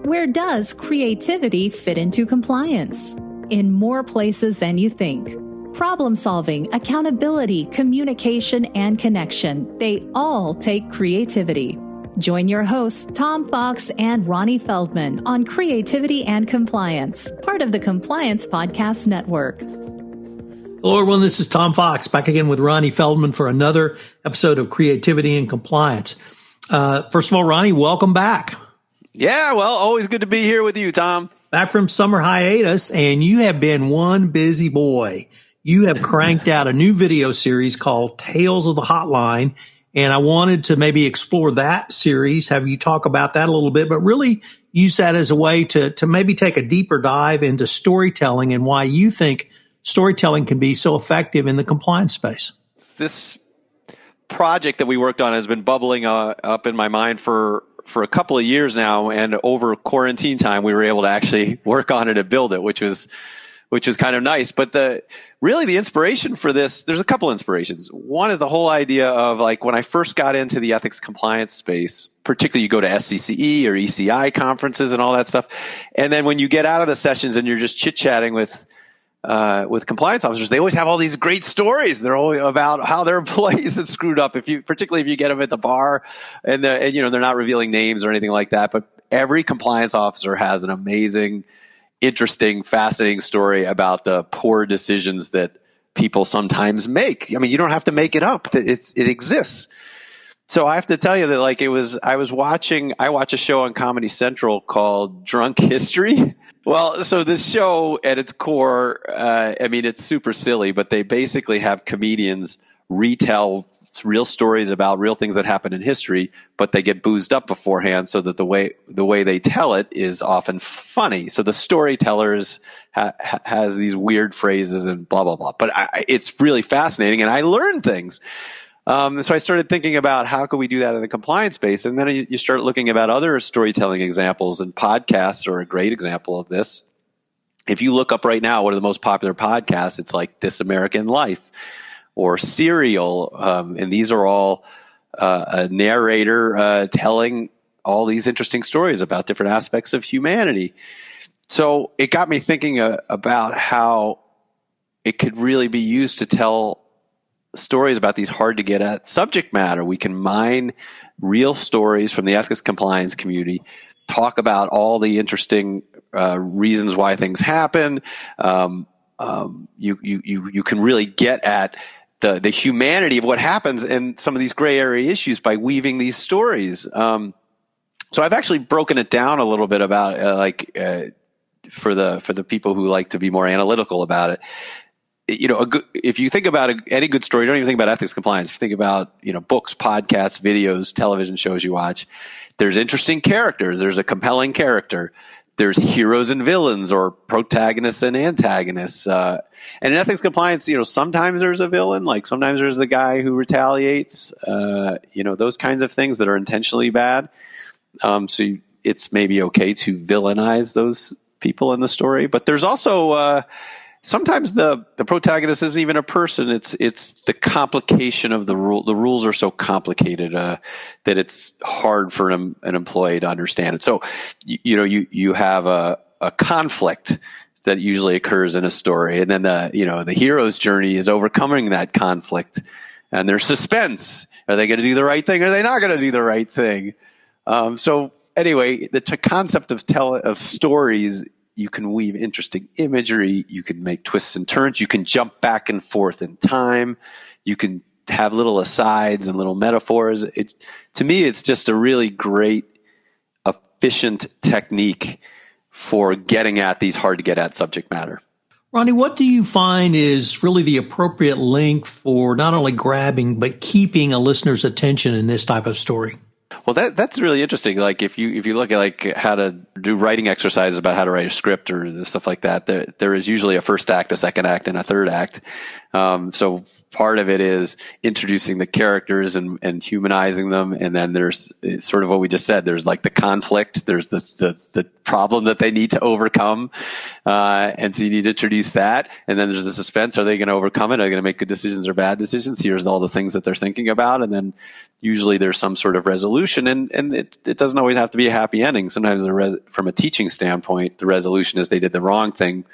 Where does creativity fit into compliance? In more places than you think. Problem solving, accountability, communication, and connection, they all take creativity. Join your hosts, Tom Fox and Ronnie Feldman, on Creativity and Compliance, part of the Compliance Podcast Network. Hello, everyone. This is Tom Fox, back again with Ronnie Feldman for another episode of Creativity and Compliance. First of all, Ronnie, welcome back. Yeah, well, always good to be here with you, Tom. Back from summer hiatus, and you have been one busy boy. You have cranked out a new video series called Tales of the Hotline, and I wanted to maybe explore that series, have you talk about that a little bit, but really use that as a way to maybe take a deeper dive into storytelling and why you think storytelling can be so effective in the compliance space. This project that we worked on has been bubbling up in my mind for a couple of years now, and over quarantine time, we were able to actually work on it and build it, which is kind of nice. But the inspiration for this, there's a couple inspirations. One is the whole idea of, like, when I first got into the ethics compliance space, particularly you go to SCCE or ECI conferences and all that stuff. And then when you get out of the sessions and you're just chit-chatting with compliance officers, they always have all these great stories. They're all about how their employees have screwed up. Particularly if you get them at the bar, and they're not revealing names or anything like that. But every compliance officer has an amazing, interesting, fascinating story about the poor decisions that people sometimes make. I mean, you don't have to make it up. It exists. So I have to tell you that, I watch a show on Comedy Central called Drunk History. Well, so this show at its core, it's super silly, but they basically have comedians retell real stories about real things that happened in history, but they get boozed up beforehand so that the way they tell it is often funny. So the storytellers has these weird phrases and blah, blah, blah. But it's really fascinating, and I learned things. So I started thinking about how could we do that in the compliance space, and then you start looking about other storytelling examples, and podcasts are a great example of this. If you look up right now what are the most popular podcasts, it's like This American Life or Serial, and these are all a narrator telling all these interesting stories about different aspects of humanity. So it got me thinking about how it could really be used to tell stories about these hard to get at subject matter. We can mine real stories from the ethics compliance community, talk about all the interesting reasons why things happen. You can really get at the humanity of what happens in some of these gray area issues by weaving these stories. So I've actually broken it down a little bit about for the people who like to be more analytical about it. If you think about any good story, you don't even think about ethics compliance. If you think about, books, podcasts, videos, television shows you watch, there's interesting characters. There's a compelling character. There's heroes and villains, or protagonists and antagonists. And in ethics compliance, sometimes there's a villain, like sometimes there's the guy who retaliates, those kinds of things that are intentionally bad. So it's maybe okay to villainize those people in the story. But there's also, sometimes the protagonist isn't even a person. It's the complication of the rule. The rules are so complicated that it's hard for an employee to understand it. So you have a conflict that usually occurs in a story, and then the hero's journey is overcoming that conflict, and there's suspense. Are they going to do the right thing? Or are they not going to do the right thing? So anyway, the concept of stories. You can weave interesting imagery. You can make twists and turns. You can jump back and forth in time. You can have little asides and little metaphors. To me, it's just a really great, efficient technique for getting at these hard to get at subject matter. Ronnie, what do you find is really the appropriate length for not only grabbing but keeping a listener's attention in this type of story? Well, that's really interesting. Like if you look at how to do writing exercises about how to write a script or stuff like that, there is usually a first act, a second act, and a third act. So part of it is introducing the characters and humanizing them. And then there's sort of what we just said. There's like the conflict. There's the problem that they need to overcome. And so you need to introduce that. And then there's the suspense. Are they going to overcome it? Are they going to make good decisions or bad decisions? Here's all the things that they're thinking about. And then usually there's some sort of resolution. And it doesn't always have to be a happy ending. Sometimes from a teaching standpoint, the resolution is they did the wrong thing.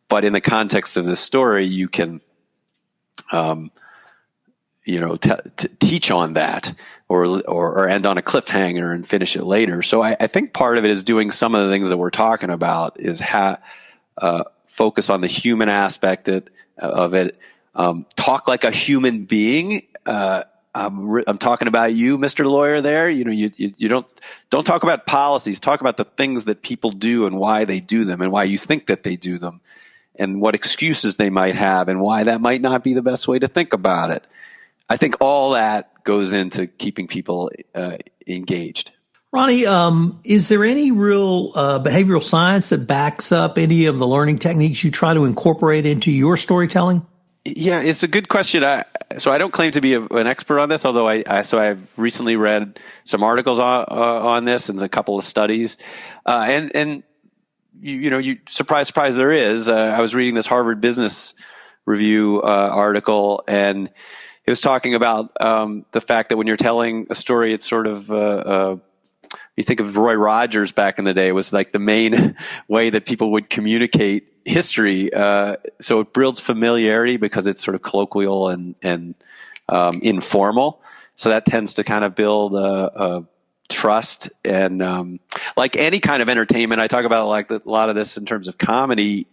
But in the context of this story, you can teach on that or end on a cliffhanger and finish it later. So I think part of it is doing some of the things that we're talking about is focus on the human aspect of it. Talk like a human being. I'm talking about you, Mr. Lawyer there. You don't talk about policies. Talk about the things that people do and why they do them and why you think that they do them and what excuses they might have and why that might not be the best way to think about it. I think all that goes into keeping people engaged. Ronnie, is there any real behavioral science that backs up any of the learning techniques you try to incorporate into your storytelling? Yeah, it's a good question. So I don't claim to be an expert on this, although I've recently read some articles on this and a couple of studies, and you surprise, there is. I was reading this Harvard Business Review article, and it was talking about the fact that when you're telling a story, it's sort of you think of Roy Rogers back in the day was like the main way that people would communicate history. So it builds familiarity because it's sort of colloquial and informal. So that tends to kind of build trust. And like any kind of entertainment, I talk about like a lot of this in terms of comedy.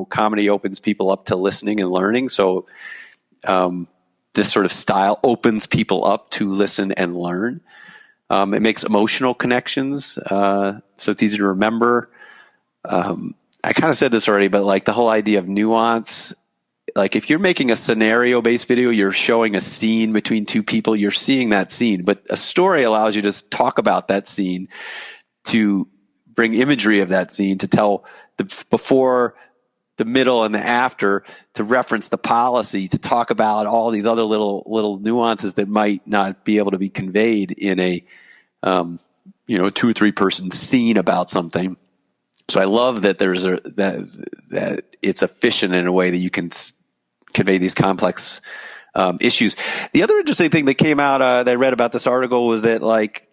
Comedy opens people up to listening and learning. So this sort of style opens people up to listen and learn. It makes emotional connections, so it's easy to remember. I kind of said this already, but like the whole idea of nuance, like if you're making a scenario-based video, you're showing a scene between two people, you're seeing that scene. But a story allows you to talk about that scene, to bring imagery of that scene, to tell the before, the middle, and the after, to reference the policy, to talk about all these other little nuances that might not be able to be conveyed in a 2 or 3 person scene about something. So I love that that it's efficient in a way that you can convey these complex issues. The other interesting thing that came out that I read about this article was that, like,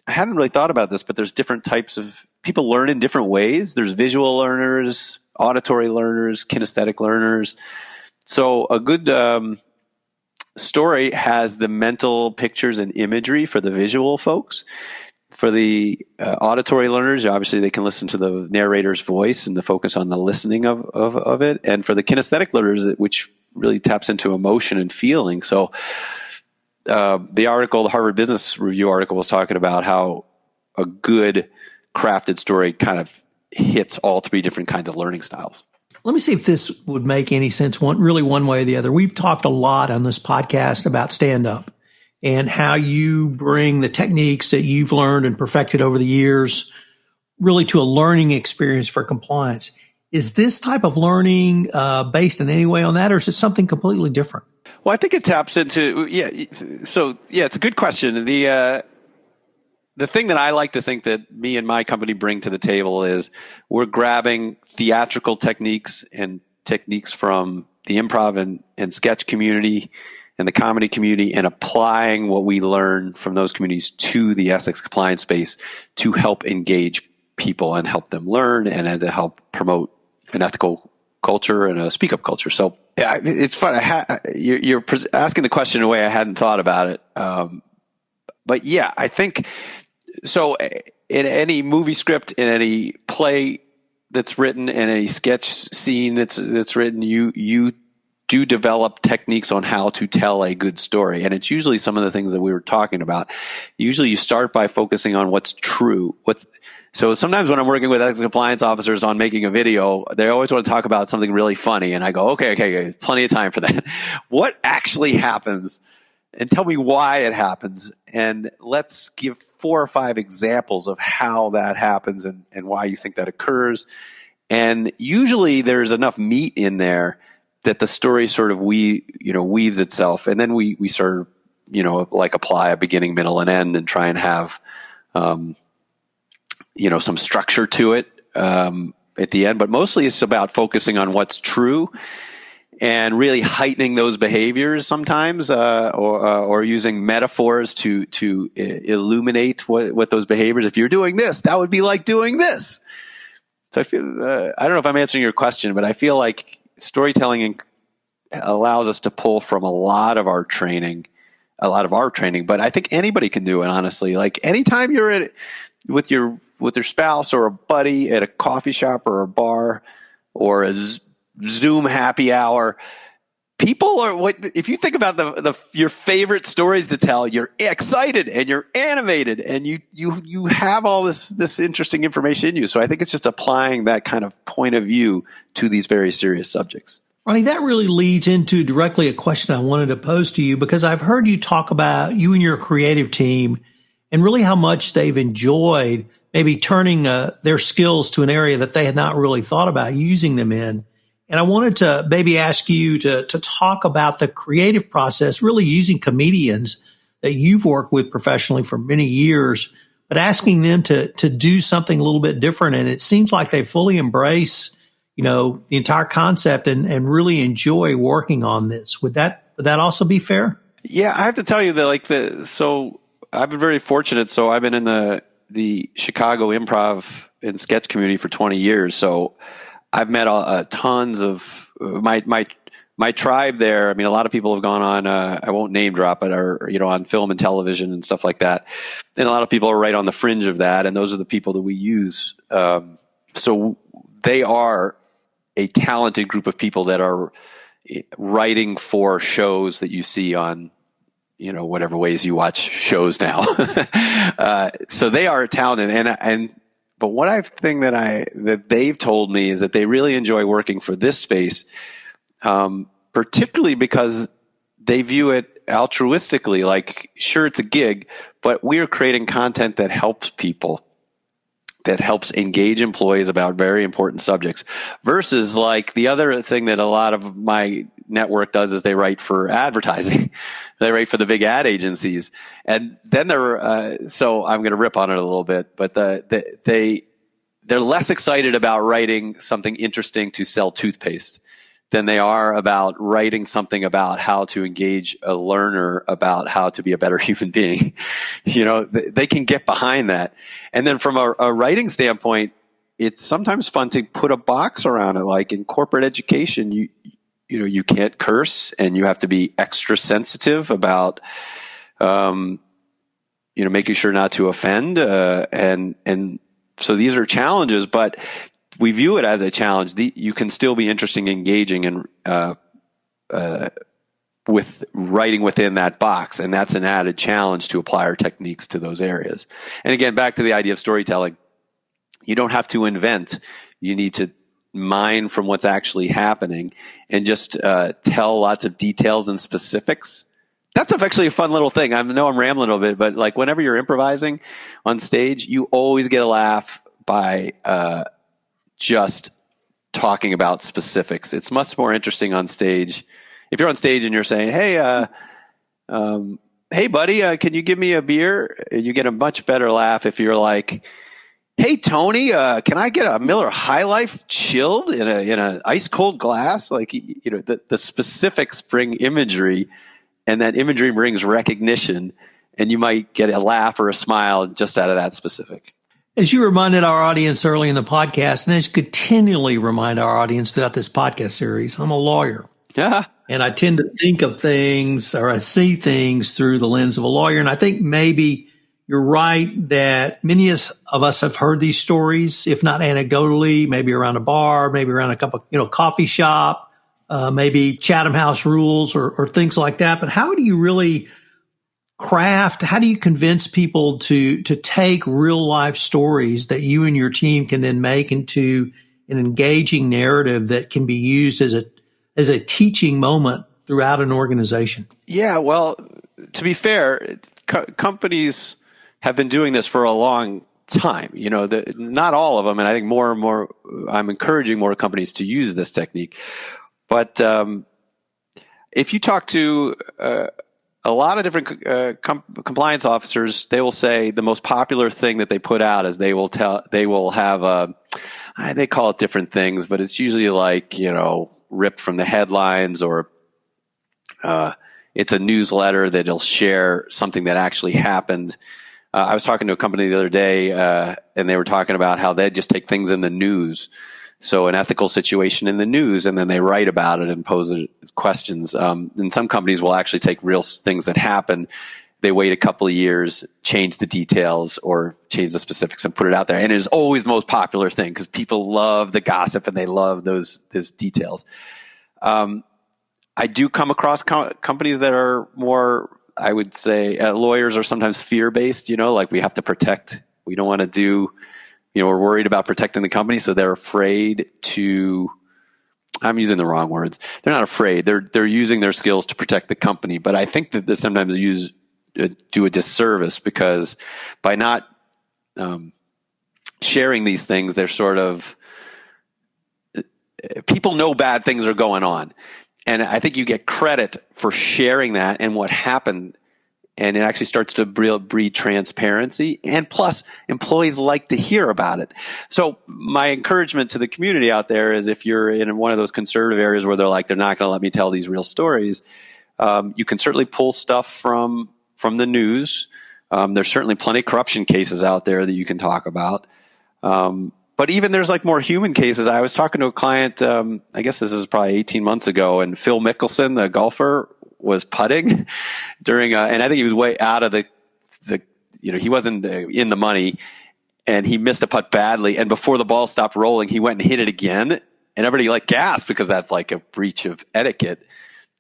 I hadn't really thought about this, but there's different types of people learn in different ways. There's visual learners, auditory learners, kinesthetic learners. So a good story has the mental pictures and imagery for the visual folks. For the auditory learners, obviously they can listen to the narrator's voice and the focus on the listening of it. And for the kinesthetic learners, which really taps into emotion and feeling. So the Harvard Business Review article was talking about how a good crafted story kind of hits all 3 different kinds of learning styles. Let me see if this would make any sense one way or the other. We've talked a lot on this podcast about stand-up and how you bring the techniques that you've learned and perfected over the years really to a learning experience for compliance. Is this type of learning based in any way on that, or is it something completely different? Well, I think it taps into, it's a good question. The thing that I like to think that me and my company bring to the table is we're grabbing theatrical techniques and techniques from the improv and sketch community and the comedy community and applying what we learn from those communities to the ethics compliance space to help engage people and help them learn and to help promote an ethical culture and a speak-up culture. So yeah, it's fun. You're asking the question in a way I hadn't thought about it. But yeah, I think so. In any movie script, in any play that's written, in any sketch scene that's written, you do develop techniques on how to tell a good story. And it's usually some of the things that we were talking about. Usually you start by focusing on what's true. So sometimes when I'm working with ethics and compliance officers on making a video, they always want to talk about something really funny. And I go, okay, plenty of time for that. What actually happens? And tell me why it happens. And let's give 4 or 5 examples of how that happens and why you think that occurs. And usually there's enough meat in there the story sort of weaves itself, and then we sort of like apply a beginning, middle, and end, and try and have some structure to it at the end. But mostly it's about focusing on what's true and really heightening those behaviors sometimes, or using metaphors to illuminate what those behaviors. If you're doing this, that would be like doing this. So I feel I don't know if I'm answering your question, but I feel like storytelling allows us to pull from a lot of our training. But I think anybody can do it, honestly. Like anytime you're with your spouse or a buddy at a coffee shop or a bar or a Zoom happy hour, people are if you think about your favorite stories to tell, you're excited and you're animated and you have all this interesting information in you. So I think it's just applying that kind of point of view to these very serious subjects. Ronnie, that really leads into directly a question I wanted to pose to you, because I've heard you talk about you and your creative team and really how much they've enjoyed maybe turning their skills to an area that they had not really thought about using them in. And I wanted to maybe ask you to talk about the creative process, really using comedians that you've worked with professionally for many years, but asking them to do something a little bit different. And it seems like they fully embrace the entire concept and really enjoy working on this. Would that also be fair? Yeah, I have to tell you that so I've been very fortunate. So I've been in the Chicago improv and sketch community for 20 years. So I've met tons of my tribe there. I mean, a lot of people have gone on, I won't name drop, but are, on film and television and stuff like that. And a lot of people are right on the fringe of that. And those are the people that we use. So they are a talented group of people that are writing for shows that you see on, whatever ways you watch shows now. So they are talented. But one thing that they've told me is that they really enjoy working for this space, particularly because they view it altruistically. Like, sure, it's a gig, but we are creating content that helps people, that helps engage employees about very important subjects, versus like the other thing that a lot of my network does is they write for advertising. They write for the big ad agencies. And then so I'm going to rip on it a little bit, but they're less excited about writing something interesting to sell toothpaste than they are about writing something about how to engage a learner about how to be a better human being. They can get behind that. And then from a writing standpoint, it's sometimes fun to put a box around it. Like in corporate education, you can't curse and you have to be extra sensitive about, making sure not to offend. And so these are challenges, but we view it as a challenge. You can still be interesting, engaging, and with writing within that box, and that's an added challenge to apply our techniques to those areas. And again, back to the idea of storytelling, you don't have to invent. You need to mine from what's actually happening and just tell lots of details and specifics. That's actually a fun little thing. I know I'm rambling a little bit, but like whenever you're improvising on stage, you always get a laugh by just talking about specifics. It's much more interesting on stage. If you're on stage and you're saying, hey buddy, can you give me a beer? You get a much better laugh if you're like, hey Tony, can I get a Miller High Life chilled in a ice cold glass? Like, the specifics bring imagery, and that imagery brings recognition, and you might get a laugh or a smile just out of that specific. As you reminded our audience early in the podcast, and as you continually remind our audience throughout this podcast series, I'm a lawyer. Yeah. And I tend to think of things, or I see things through the lens of a lawyer. And I think maybe you're right that many of us have heard these stories, if not anecdotally, maybe around a bar, maybe around a cup of, coffee shop, maybe Chatham House rules or things like that. But how do you really how do you convince people to take real life stories that you and your team can then make into an engaging narrative that can be used as a teaching moment throughout an organization? Yeah, well, to be fair, companies have been doing this for a long time. Not all of them, and I think more and more, I'm encouraging more companies to use this technique. But if you talk to a lot of different compliance officers, they will say the most popular thing that they put out is they will have they call it different things, but it's usually like, ripped from the headlines, or it's a newsletter that will share something that actually happened. I was talking to a company the other day, and they were talking about how they just take things in the news. So an ethical situation in the news, and then they write about it and pose it as questions. And some companies will actually take real things that happen. They wait a couple of years, change the details or change the specifics and put it out there. And it is always the most popular thing because people love the gossip and they love those details. I do come across companies that are more, I would say, lawyers are sometimes fear-based, like we have to protect. We don't want to do, we're worried about protecting the company, so they're afraid to, I'm using the wrong words. They're not afraid. They're using their skills to protect the company. But I think that they sometimes do a disservice because by not sharing these things, they're sort of, people know bad things are going on. And I think you get credit for sharing that and what happened, and it actually starts to breed transparency. And plus, employees like to hear about it. So my encouragement to the community out there is if you're in one of those conservative areas where they're not going to let me tell these real stories, you can certainly pull stuff from the news. There's certainly plenty of corruption cases out there that you can talk about. But even there's like more human cases. I was talking to a client, I guess this is probably 18 months ago, and Phil Mickelson, the golfer, was putting during and I think he was way out of the he wasn't in the money, and he missed a putt badly. And before the ball stopped rolling, he went and hit it again, and everybody gasped because that's like a breach of etiquette,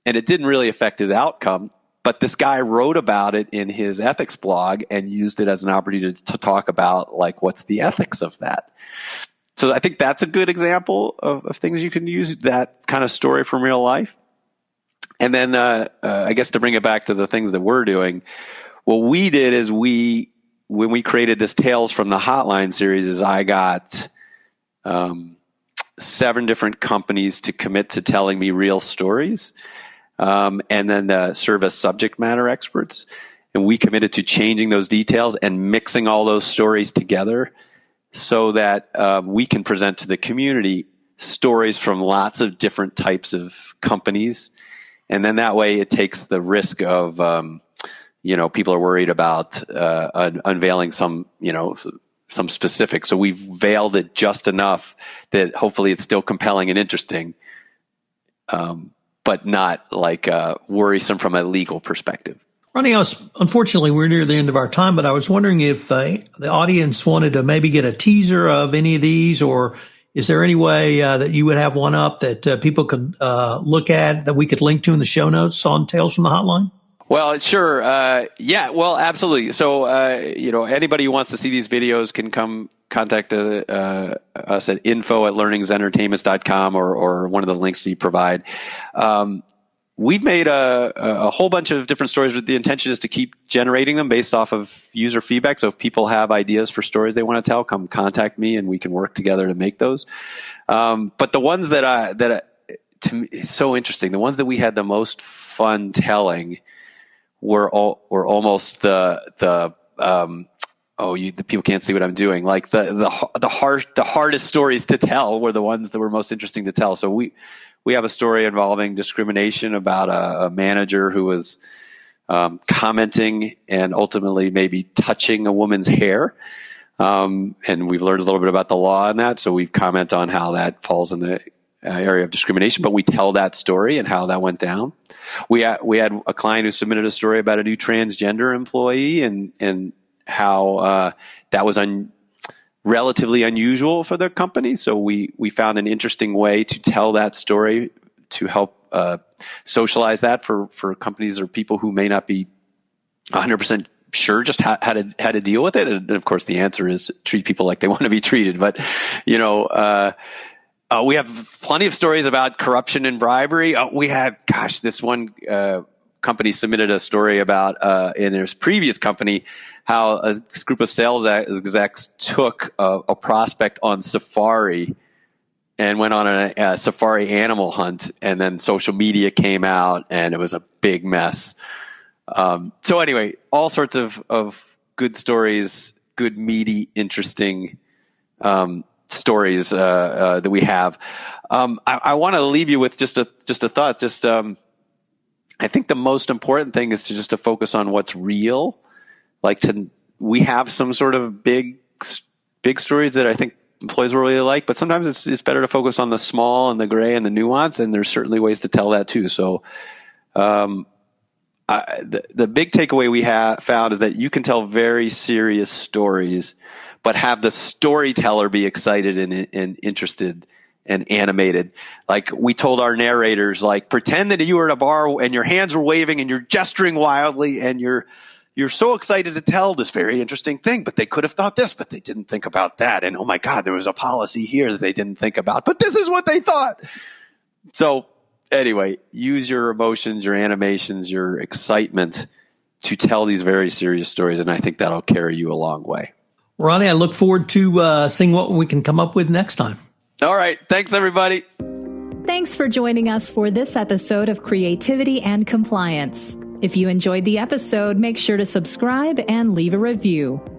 and it didn't really affect his outcome. But this guy wrote about it in his ethics blog and used it as an opportunity to talk about what's the ethics of that. So I think that's a good example of things you can use, that kind of story from real life. And then I guess to bring it back to the things that we're doing, what we did is when we created this Tales from the Hotline series, is I got 7 different companies to commit to telling me real stories. And then serve as subject matter experts. And we committed to changing those details and mixing all those stories together so that we can present to the community stories from lots of different types of companies. And then that way it takes the risk of, people are worried about unveiling some specifics. So we've veiled it just enough that hopefully it's still compelling and interesting. But not worrisome from a legal perspective. Ronnie, unfortunately, we're near the end of our time, but I was wondering if the audience wanted to maybe get a teaser of any of these, or is there any way that you would have one up that people could look at that we could link to in the show notes on Tales from the Hotline? Well, sure. Yeah, well, absolutely. So, anybody who wants to see these videos can come contact us at info@learningsentertainments.com or one of the links that you provide. We've made a whole bunch of different stories. The intention is to keep generating them based off of user feedback. So if people have ideas for stories they want to tell, come contact me and we can work together to make those. But the ones that to me, it's so interesting. The ones that we had the most fun telling were almost the people can't see what I'm doing. Like the hardest stories to tell were the ones that were most interesting to tell. So we have a story involving discrimination about a manager who was commenting and ultimately maybe touching a woman's hair. And we've learned a little bit about the law on that. So we comment on how that falls in the area of discrimination, but we tell that story and how that went down. We had a client who submitted a story about a new transgender employee and how that was relatively unusual for their company. So we found an interesting way to tell that story to help socialize that for companies or people who may not be 100% sure just how to deal with it. And of course, the answer is treat people like they want to be treated. But we have plenty of stories about corruption and bribery. We had, this one company submitted a story about in his previous company how a group of sales execs took a prospect on Safari and went on a safari animal hunt, and then social media came out and it was a big mess. So anyway, all sorts of good stories, good, meaty, interesting stories that we have. I want to leave you with just a thought. I think the most important thing is to focus on what's real. We have some sort of big stories that I think employees will really like, but sometimes it's better to focus on the small and the gray and the nuance, and there's certainly ways to tell that too. So the big takeaway we have found is that you can tell very serious stories, but have the storyteller be excited and interested and animated. Like we told our narrators, pretend that you were at a bar and your hands were waving and you're gesturing wildly and you're so excited to tell this very interesting thing, but they could have thought this, but they didn't think about that. And oh my God, there was a policy here that they didn't think about, but this is what they thought. So anyway, use your emotions, your animations, your excitement to tell these very serious stories. And I think that'll carry you a long way. Ronnie, I look forward to seeing what we can come up with next time. All right. Thanks, everybody. Thanks for joining us for this episode of Creativity and Compliance. If you enjoyed the episode, make sure to subscribe and leave a review.